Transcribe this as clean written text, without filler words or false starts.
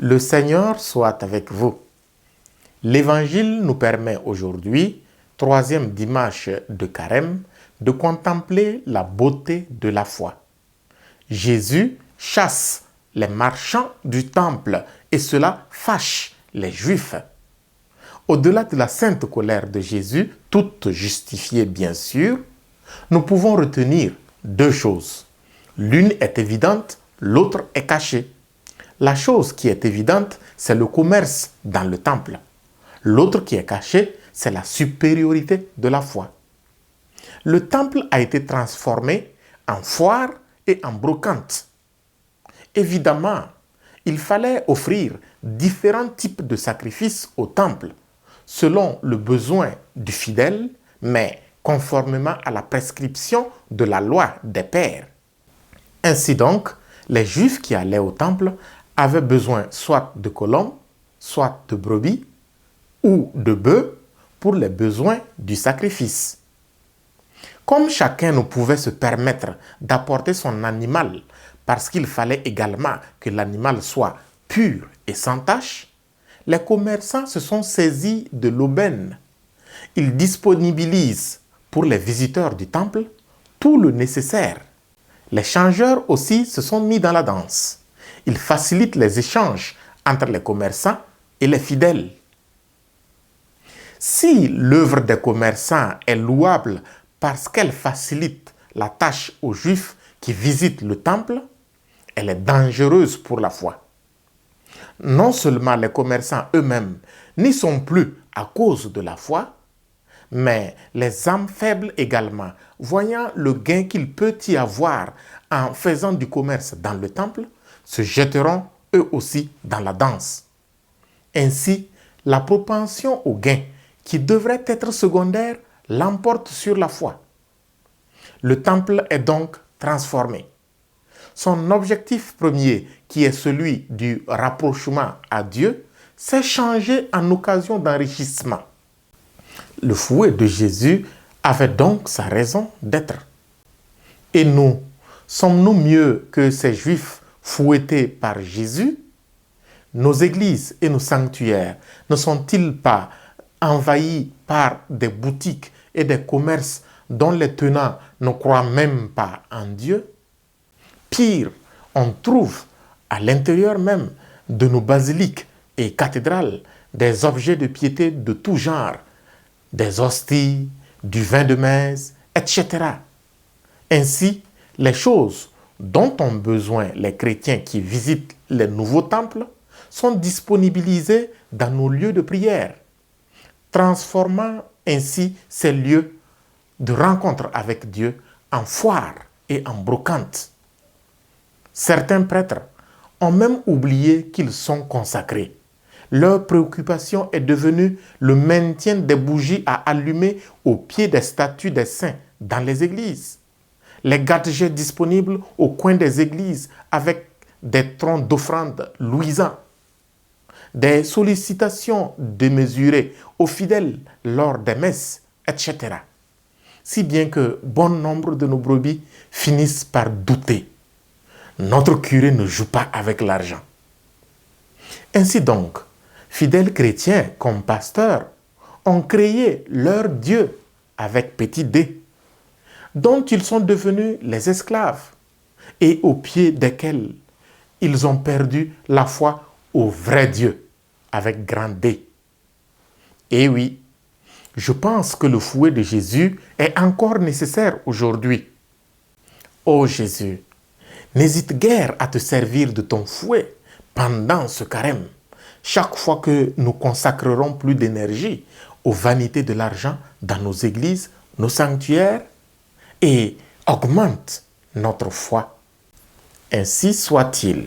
Le Seigneur soit avec vous. L'Évangile nous permet aujourd'hui, troisième dimanche de Carême, de contempler la beauté de la foi. Jésus chasse les marchands du temple et cela fâche les Juifs. Au-delà de la sainte colère de Jésus, toute justifiée bien sûr, nous pouvons retenir deux choses. L'une est évidente, l'autre est cachée. La chose qui est évidente, c'est le commerce dans le temple. L'autre qui est caché, c'est la supériorité de la foi. Le temple a été transformé en foire et en brocante. Évidemment, il fallait offrir différents types de sacrifices au temple, selon le besoin du fidèle, mais conformément à la prescription de la loi des pères. Ainsi donc, les Juifs qui allaient au temple avaient besoin soit de colombes, soit de brebis ou de bœufs pour les besoins du sacrifice. Comme chacun ne pouvait se permettre d'apporter son animal parce qu'il fallait également que l'animal soit pur et sans tache, les commerçants se sont saisis de l'aubaine. Ils disponibilisent pour les visiteurs du temple tout le nécessaire. Les changeurs aussi se sont mis dans la danse. Ils facilitent les échanges entre les commerçants et les fidèles. Si l'œuvre des commerçants est louable parce qu'elle facilite la tâche aux Juifs qui visitent le temple, elle est dangereuse pour la foi. Non seulement les commerçants eux-mêmes n'y sont plus à cause de la foi, mais les âmes faibles également, voyant le gain qu'il peut y avoir en faisant du commerce dans le temple, se jetteront eux aussi dans la danse. Ainsi, la propension au gain, qui devrait être secondaire, l'emporte sur la foi. Le temple est donc transformé. Son objectif premier, qui est celui du rapprochement à Dieu, s'est changé en occasion d'enrichissement. Le fouet de Jésus avait donc sa raison d'être. Et nous, sommes-nous mieux que ces Juifs fouettés par Jésus? Nos églises et nos sanctuaires ne sont-ils pas envahis par des boutiques et des commerces dont les tenants ne croient même pas en Dieu? Pire, on trouve à l'intérieur même de nos basiliques et cathédrales des objets de piété de tout genre, des hosties, du vin de messe, etc. Ainsi, les choses dont ont besoin les chrétiens qui visitent les nouveaux temples sont disponibilisées dans nos lieux de prière, transformant ainsi ces lieux de rencontre avec Dieu en foire et en brocante. Certains prêtres ont même oublié qu'ils sont consacrés. Leur préoccupation est devenue le maintien des bougies à allumer au pied des statues des saints dans les églises. Les gadgets disponibles au coin des églises avec des troncs d'offrandes luisants. Des sollicitations démesurées aux fidèles lors des messes, etc. Si bien que bon nombre de nos brebis finissent par douter. Notre curé ne joue pas avec l'argent. Ainsi donc, fidèles chrétiens comme pasteurs ont créé leur Dieu avec petit d, dont ils sont devenus les esclaves et au pied desquels ils ont perdu la foi au vrai Dieu avec grand D. Et oui, je pense que le fouet de Jésus est encore nécessaire aujourd'hui. Ô Jésus, n'hésite guère à te servir de ton fouet pendant ce carême, chaque fois que nous consacrerons plus d'énergie aux vanités de l'argent dans nos églises, nos sanctuaires, et augmente notre foi. Ainsi soit-il.